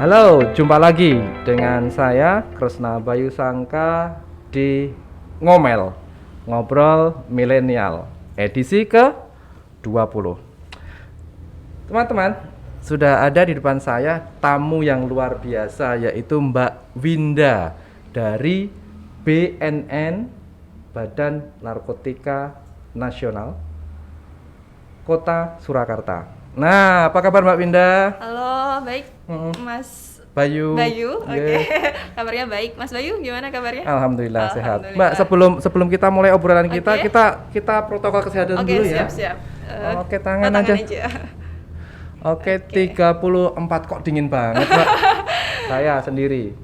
Halo, jumpa lagi dengan saya Kresna Bayu Sangka di Ngomel, Ngobrol Milenial, edisi ke-20. Teman-teman, sudah ada di depan saya tamu yang luar biasa, yaitu Mbak Winda dari BNN, Badan Narkotika Nasional, Kota Surakarta. Nah, apa kabar Mbak Winda? Halo, baik Mas Bayu. Oke. Kabarnya baik. Mas Bayu gimana kabarnya? Alhamdulillah sehat. Mbak, sebelum kita mulai obrolan kita, kita protokol kesehatan dulu ya. Siap. Oke, tangan aja. Oke, 34 kok dingin banget, Mbak. Saya sendiri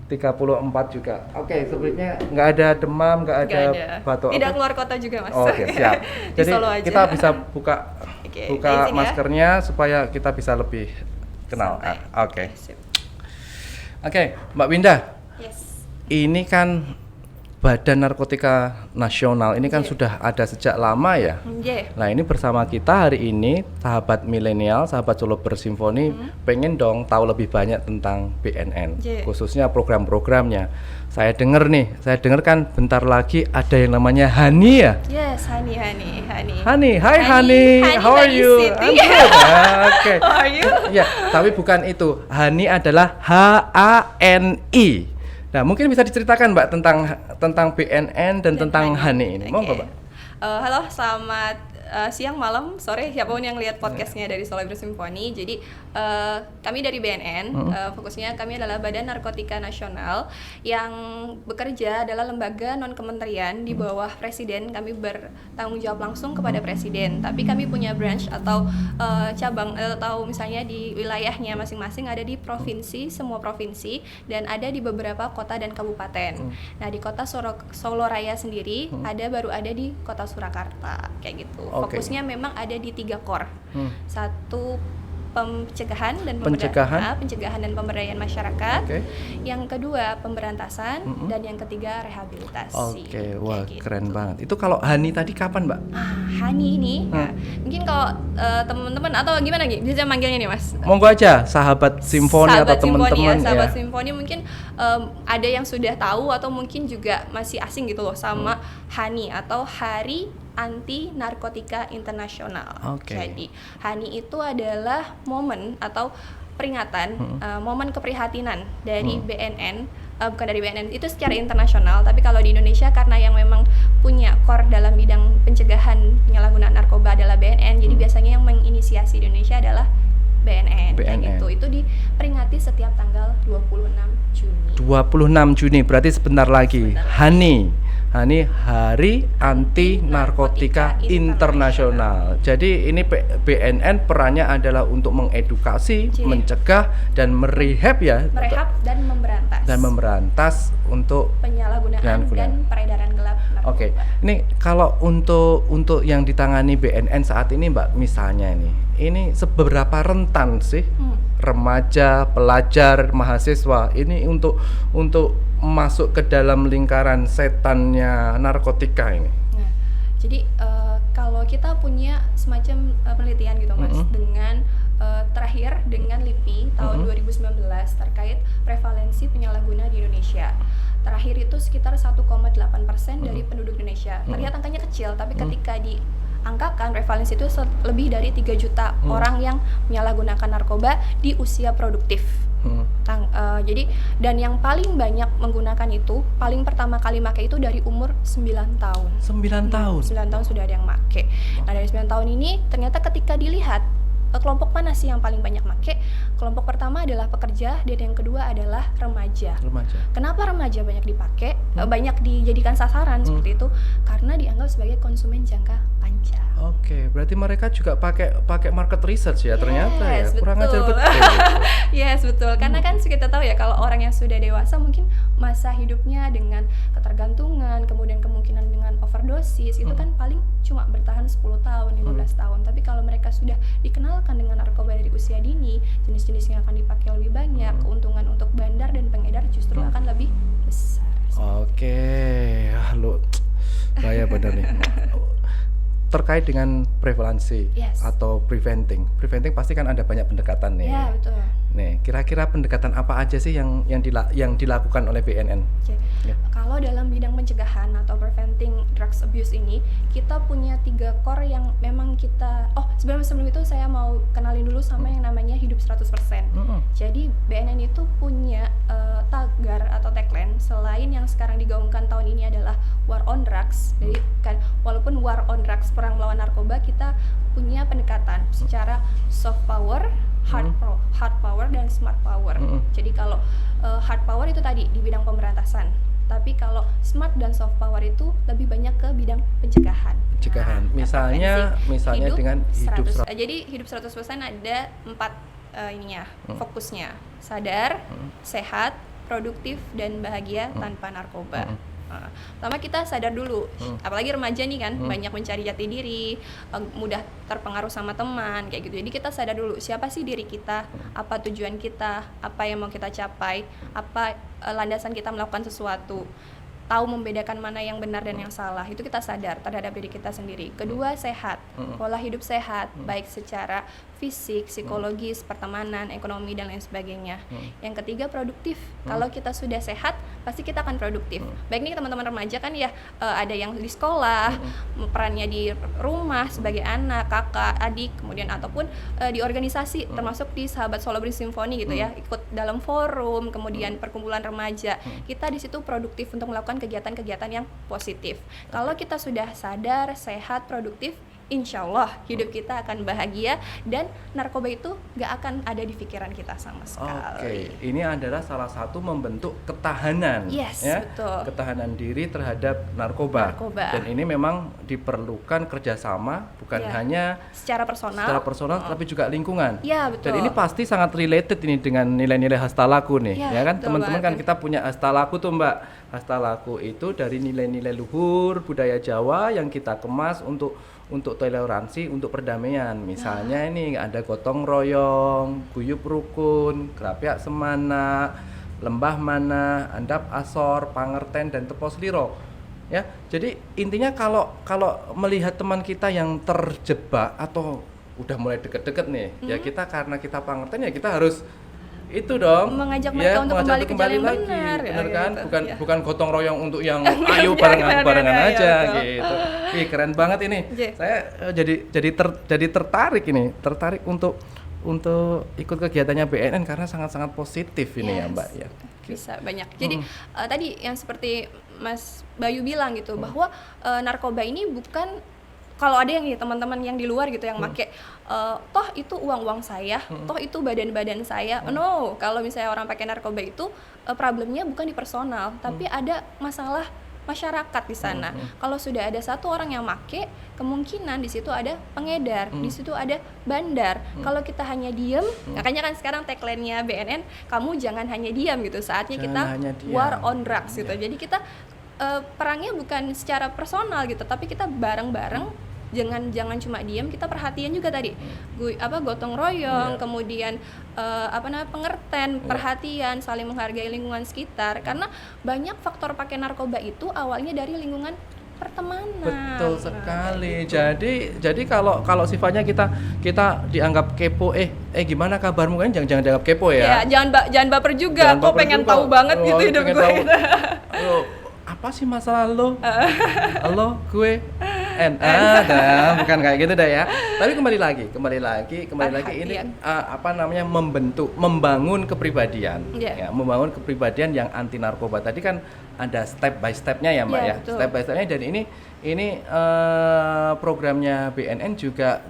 34 juga. Oke, sebenarnya nggak ada demam, nggak ada batuk. Tidak keluar kota juga, Mas. Oke, siap. Jadi kita bisa buka maskernya supaya kita bisa lebih kenal. Oke, Mbak Winda. Yes. Ini kan Badan Narkotika Nasional ini kan sudah ada sejak lama ya. Nah, ini bersama kita hari ini sahabat milenial, sahabat Solo Bersimfoni pengen dong tahu lebih banyak tentang BNN, khususnya program-programnya. Saya dengar kan bentar lagi ada yang namanya Hani ya? Yes, Hani. Hi Hani, how are you? I'm good. Oke. How are you? Ya, tapi bukan itu. Hani adalah HANI. Nah, mungkin bisa diceritakan Mbak tentang BNN dan tentang Hani ini. Monggo, Mbak. Halo, selamat siang, malam, sore, siapapun yang lihat podcastnya dari Solo Bersimfoni. Jadi kami dari BNN, fokusnya kami adalah Badan Narkotika Nasional yang bekerja adalah lembaga non-kementerian di bawah Presiden. Kami bertanggung jawab langsung kepada Presiden. Tapi kami punya branch atau cabang atau misalnya di wilayahnya masing-masing ada di provinsi, semua provinsi, dan ada di beberapa kota dan kabupaten. Nah, di kota Solo Raya sendiri baru ada di kota Surakarta, kayak gitu. Fokusnya memang ada di 3 core. Satu pencegahan dan pemberdayaan masyarakat. Yang kedua pemberantasan dan yang ketiga rehabilitasi. Wah, gitu. Keren banget. Itu kalau Hani tadi kapan, Mbak? Hani ini mungkin kalau teman-teman atau gimana bisa manggilnya nih, Mas? Monggo aja, sahabat Simfoni atau teman-teman sahabat Simfoni mungkin ada yang sudah tahu atau mungkin juga masih asing gitu loh sama Hani atau Hari Anti Narkotika Internasional. Jadi Hani itu adalah momen atau peringatan, momen keprihatinan dari BNN, bukan dari BNN itu secara internasional, tapi kalau di Indonesia karena yang memang punya core dalam bidang pencegahan penyalahgunaan narkoba adalah BNN, jadi biasanya yang menginisiasi di Indonesia adalah BNN. Itu diperingati setiap tanggal 26 Juni. 26 Juni berarti sebentar lagi. Hani Hari Anti Narkotika Internasional. Jadi ini BNN perannya adalah untuk mengedukasi, mencegah dan merehab ya. Merehab dan memberantas untuk penyalahgunaan dan peredaran gelap narkoba. Ini kalau untuk yang ditangani BNN saat ini, Mbak, misalnya ini seberapa rentan sih remaja, pelajar, mahasiswa ini untuk masuk ke dalam lingkaran setannya narkotika ini? Nah, jadi kalau kita punya semacam penelitian gitu, Mas, dengan terakhir dengan LIPI tahun 2019 terkait prevalensi penyalahguna di Indonesia. Terakhir itu sekitar 1,8% dari penduduk Indonesia. Terlihat angkanya kecil, tapi ketika diangkakan prevalensi itu lebih dari 3 juta orang yang menyalahgunakan narkoba di usia produktif. Jadi dan yang paling banyak menggunakan itu paling pertama kali make itu dari umur 9 tahun. 9 tahun. 9 tahun sudah ada yang make. Nah, dari 9 tahun ini ternyata ketika dilihat kelompok mana sih yang paling banyak make? Kelompok pertama adalah pekerja dan yang kedua adalah remaja. Kenapa remaja banyak dipakai? Banyak dijadikan sasaran seperti itu karena dianggap sebagai konsumen jangka panjang. Berarti mereka juga pakai market research ya, ternyata ya. Kurang ajar betul. Yes, betul. Karena kan kita tahu ya kalau orang yang sudah dewasa mungkin masa hidupnya dengan ketergantungan, kemudian kemungkinan dengan overdosis itu kan paling cuma bertahan 10 tahun, 15 tahun. Tapi kalau mereka sudah dikenalkan dengan narkoba dari usia dini, jenis-jenis yang akan dipakai lebih banyak, keuntungan untuk bandar dan pengedar justru akan lebih besar. Bahaya benar nih. terkait dengan prevalensi atau preventing. Preventing pasti kan ada banyak pendekatan nih. Ya, betul. Nih, kira-kira pendekatan apa aja sih yang dilakukan oleh BNN? Okay. Ya. Kalau dalam bidang pencegahan atau preventing drugs abuse ini, kita punya 3 core yang memang kita sebelum itu saya mau kenalin dulu sama yang namanya hidup 100%. Jadi BNN itu punya tagar atau tagline selain yang sekarang digaungkan tahun ini adalah war on drugs. Jadi kan walaupun war on drugs, perang melawan narkoba, kita punya pendekatan secara soft power, hard power dan smart power. Jadi kalau hard power itu tadi di bidang pemberantasan, tapi kalau smart dan soft power itu lebih banyak ke bidang pencegahan. Misalnya hidup dengan hidup 100%. Jadi hidup 100% ada 4 fokusnya. Sadar, sehat, produktif dan bahagia tanpa narkoba. Pertama kita sadar dulu, apalagi remaja nih kan, banyak mencari jati diri, mudah terpengaruh sama teman kayak gitu. Jadi kita sadar dulu siapa sih diri kita, apa tujuan kita, apa yang mau kita capai, apa landasan kita melakukan sesuatu. Tahu membedakan mana yang benar dan yang salah, itu kita sadar terhadap diri kita sendiri. Kedua, sehat, pola hidup sehat, baik secara fisik, psikologis, pertemanan, ekonomi dan lain sebagainya. Yang ketiga, produktif. Kalau kita sudah sehat, pasti kita akan produktif. Baik nih teman-teman remaja kan ya, ada yang di sekolah, perannya di rumah sebagai anak, kakak, adik, kemudian ataupun di organisasi, termasuk di Sahabat Solo Bersimfoni gitu ya, ikut dalam forum, kemudian perkumpulan remaja. Kita di situ produktif untuk melakukan kegiatan-kegiatan yang positif. Kalau kita sudah sadar, sehat, produktif, insya Allah hidup kita akan bahagia dan narkoba itu gak akan ada di pikiran kita sama sekali. Ini adalah salah satu membentuk ketahanan, betul. Ketahanan diri terhadap narkoba. Dan ini memang diperlukan kerjasama, bukan hanya secara personal, tapi juga lingkungan. Betul. Dan ini pasti sangat related ini dengan nilai-nilai Hastalaku nih, ya kan teman-teman kan kita punya Hastalaku tuh Mbak. Hastalaku itu dari nilai-nilai luhur budaya Jawa yang kita kemas untuk toleransi, untuk perdamaian. Misalnya ini ada gotong royong, guyub rukun, grapyak semana, lembah mana, andap asor, pangerten dan tepos liro. Ya, jadi intinya kalau melihat teman kita yang terjebak atau udah mulai deket-deket nih, ya kita karena kita pangerten ya kita harus itu dong mengajak mereka untuk kembali ke jalan yang lagi. benar Kan bukan gotong royong untuk yang ayo barengan aja gitu. Keren banget ini. Saya jadi tertarik untuk ikut kegiatannya BNN karena sangat-sangat positif ini ya Mbak ya. Bisa banyak. Jadi tadi yang seperti Mas Bayu bilang gitu bahwa narkoba ini bukan, kalau ada yang teman-teman yang di luar gitu yang make toh itu uang saya, toh itu badan saya. No, kalau misalnya orang pakai narkoba itu problemnya bukan di personal, tapi ada masalah masyarakat di sana. Kalau sudah ada satu orang yang make, kemungkinan di situ ada pengedar, di situ ada bandar. Kalau kita hanya diam, makanya kan sekarang tagline-nya BNN, kamu jangan hanya diam gitu. Saatnya kita war on drugs gitu. Jadi kita perangnya bukan secara personal gitu, tapi kita bareng-bareng. Jangan cuma diam, kita perhatian juga tadi. Gotong royong, kemudian pengertian, perhatian, saling menghargai lingkungan sekitar. Karena banyak faktor pakai narkoba itu awalnya dari lingkungan pertemanan. Betul sekali. Jadi kalau sifatnya kita dianggap kepo, gimana kabarmu kan jangan dianggap kepo ya. Jangan baper juga. Kok pengen tahu banget gitu hidup gue. Apa sih masalah lo? Gue bukan kayak gitu dah ya. Tapi kembali lagi ini membangun kepribadian. Ya, membangun kepribadian yang anti narkoba. Tadi kan ada step by stepnya ya Mbak ya. Betul. Step by stepnya, dan ini programnya BNN juga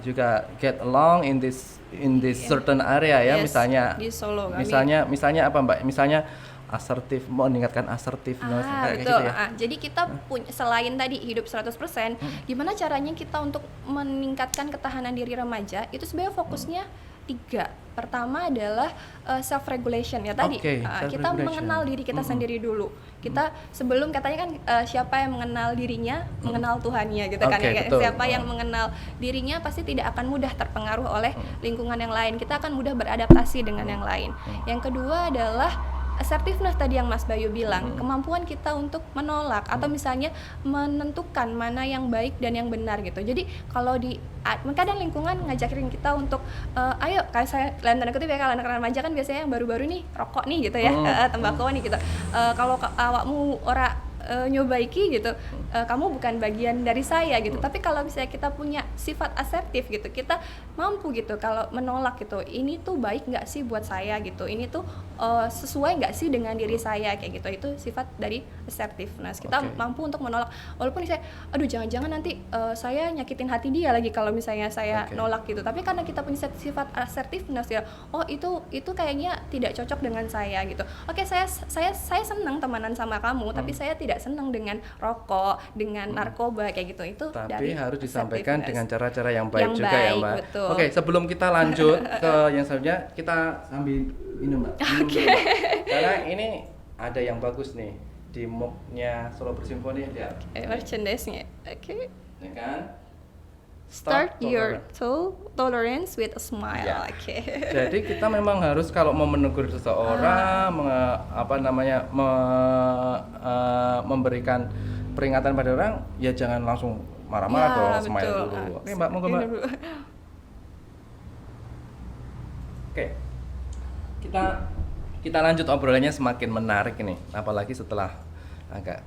get along in this certain area ya. Misalnya di Solo misalnya apa Mbak? Misalnya asertif, meningkatkan asertiveness kayak betul. gitu ya. Jadi kita punya, selain tadi hidup 100%, gimana caranya kita untuk meningkatkan ketahanan diri remaja? Itu sebenarnya fokusnya 3. Pertama adalah self regulation ya tadi. Kita mengenal diri kita sendiri dulu. Kita sebelum katanya kan siapa yang mengenal dirinya, mengenal Tuhannya gitu kan ya. Betul. Siapa yang mengenal dirinya pasti tidak akan mudah terpengaruh oleh lingkungan yang lain. Kita akan mudah beradaptasi dengan yang lain. Yang kedua adalah assertiveness tadi yang Mas Bayu bilang, kemampuan kita untuk menolak atau misalnya menentukan mana yang baik dan yang benar gitu. Jadi kalau kadang lingkungan ngajakin kita untuk ayo, kayak saya dalam tanda kutip ya, kalau anak remaja kan biasanya yang baru-baru nih rokok nih gitu ya, tembakau nih gitu. Kalau awakmu nyoba iki gitu, kamu bukan bagian dari saya gitu. Tapi kalau misalnya kita punya sifat asertif gitu, kita mampu gitu kalau menolak gitu, ini tuh baik nggak sih buat saya gitu, ini tuh sesuai nggak sih dengan diri saya kayak gitu. Itu sifat dari assertiveness. Kita mampu untuk menolak walaupun saya aduh jangan-jangan nanti saya nyakitin hati dia lagi kalau misalnya saya nolak gitu. Tapi karena kita punya sifat assertiveness ya, oh itu kayaknya tidak cocok dengan saya gitu. Oke, saya senang temanan sama kamu, tapi saya tidak senang dengan rokok, dengan narkoba kayak gitu. Itu tapi dari harus disampaikan dengan cara-cara yang baik yang juga baik, ya Mbak. betul. Oke, sebelum kita lanjut ke yang selanjutnya, kita sambil minum Mbak. Minum dulu, Mbak. Karena ini ada yang bagus nih di mug-nya Solo Bersimfoni, lihat. Merchandise-nya. Oke. Ya kan? Start your tolerance with a smile. Ya. Oke. Jadi kita memang harus kalau mau menegur seseorang, memberikan peringatan pada orang, ya jangan langsung marah-marah dong, smile dulu. Oke Mbak, monggo Mbak. Oke, kita lanjut obrolannya, semakin menarik ini, apalagi setelah agak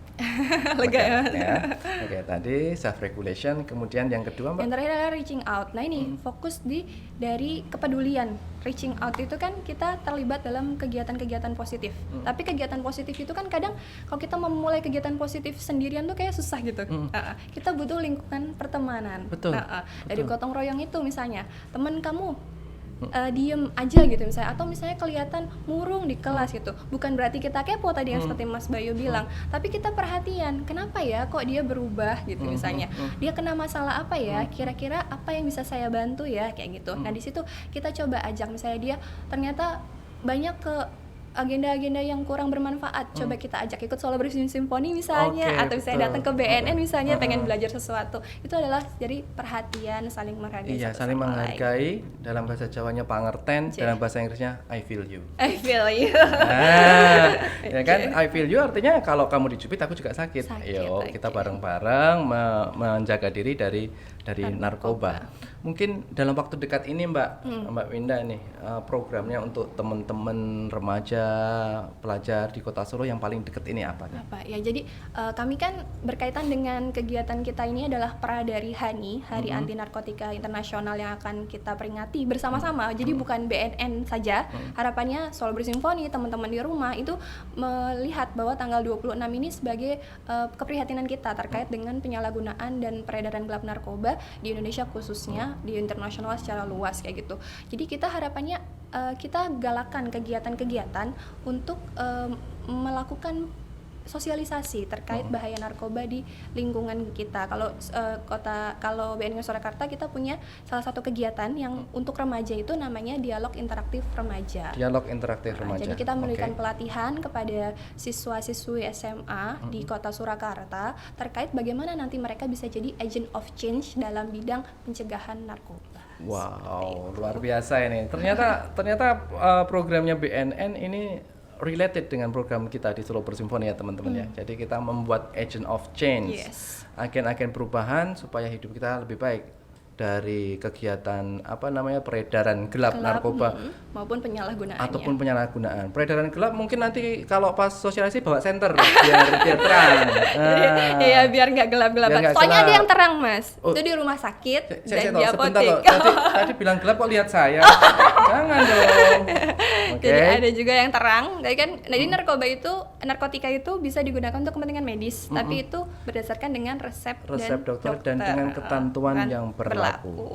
lega ya. Oke, tadi self regulation, kemudian yang kedua Mbak. Yang terakhir adalah reaching out. Nah ini fokus dari kepedulian. Reaching out itu kan kita terlibat dalam kegiatan-kegiatan positif. Tapi kegiatan positif itu kan kadang kalau kita memulai kegiatan positif sendirian tuh kayak susah gitu. Kita butuh lingkungan pertemanan. Betul. Dari gotong royong itu misalnya teman kamu diem aja gitu misalnya, atau misalnya kelihatan murung di kelas gitu, bukan berarti kita kepo tadi yang seperti Mas Bayu bilang, tapi kita perhatian kenapa ya kok dia berubah gitu misalnya, dia kena masalah apa ya, kira-kira apa yang bisa saya bantu ya kayak gitu. Nah di situ kita coba ajak, misalnya dia ternyata banyak ke agenda-agenda yang kurang bermanfaat, coba kita ajak ikut Solo Bersimfoni misalnya, atau misalnya datang ke BNN misalnya pengen belajar sesuatu. Itu adalah jadi perhatian, saling menghargai. Iya, saling menghargai. Dalam bahasa Jawanya pangerten, dalam bahasa Inggrisnya I feel you. I feel you. Nah, ya kan, I feel you artinya kalau kamu dicubit aku juga sakit. Yuk, kita bareng-bareng menjaga diri dari narkoba. Mungkin dalam waktu dekat ini Mbak Winda nih, programnya untuk teman-teman remaja pelajar di Kota Solo yang paling dekat ini apa? Ya, jadi kami kan berkaitan dengan kegiatan kita ini adalah Pradari HANI, Hari Anti Narkotika Internasional, yang akan kita peringati bersama-sama. Jadi bukan BNN saja. Harapannya Solo Bersimfoni, teman-teman di rumah itu melihat bahwa tanggal 26 ini sebagai keprihatinan kita terkait dengan penyalahgunaan dan peredaran gelap narkoba di Indonesia, khususnya di internasional secara luas kayak gitu. Jadi kita harapannya kita galakan kegiatan-kegiatan untuk melakukan sosialisasi terkait bahaya narkoba di lingkungan kita. Kalau BNN Surakarta kita punya salah satu kegiatan yang untuk remaja itu namanya Dialog Interaktif Remaja. Dialog Interaktif Remaja. Jadi kita memberikan pelatihan kepada siswa-siswi SMA di Kota Surakarta terkait bagaimana nanti mereka bisa jadi agent of change dalam bidang pencegahan narkoba. Wow, luar biasa ini. Ternyata programnya BNN ini related dengan program kita di Solo Bersimfoni ya teman-teman ya. Jadi kita membuat agent of change, agen-agen perubahan supaya hidup kita lebih baik dari kegiatan peredaran gelap narkoba maupun penyalahgunaannya. Ataupun penyalahgunaan. Peredaran gelap mungkin nanti kalau pas sosialisasi bawa senter biar terang. Iya, biar nggak gelap-gelapan. Soalnya ada yang terang, Mas. Itu di rumah sakit dan di apotek. Tadi bilang gelap kok lihat saya. Jangan dong. Jadi ada juga yang terang. Jadi narkotika itu bisa digunakan untuk kepentingan medis, tapi itu berdasarkan dengan resep dokter dan dengan ketentuan yang berlaku.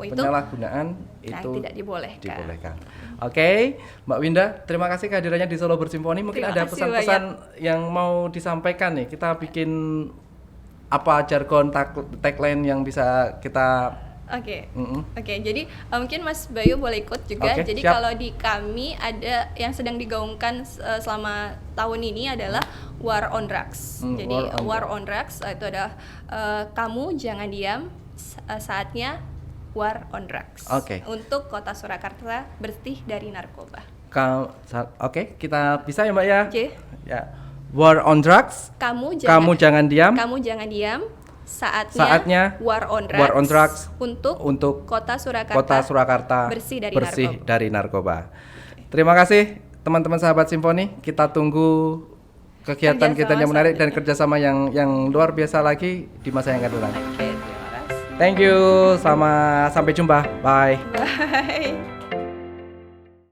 Penyalahgunaan itu tidak dibolehkan. Oke, Mbak Winda, terima kasih kehadirannya di Solo Bersimfoni. Mungkin ada pesan-pesan yang mau disampaikan nih. Kita bikin apa jargon tagline yang bisa kita. Oke, jadi mungkin Mas Bayu boleh ikut juga. Jadi siap. Kalau di kami ada yang sedang digaungkan selama tahun ini adalah War on Drugs. Jadi War on Drugs itu adalah kamu jangan diam, saatnya War on Drugs. Untuk Kota Surakarta bersih dari narkoba. Oke, kita bisa ya Mbak ya. Oke. Ya. War on drugs. Kamu jangan diam. Kamu jangan diam. Saatnya war on drugs untuk Kota Surakarta bersih dari narkoba. Terima kasih teman-teman sahabat Simfoni. Kita tunggu kegiatan kita yang menarik dan kerjasama yang luar biasa lagi di masa yang akan datang. Oke, terima kasih. Thank you. Sampai jumpa. Bye. Bye.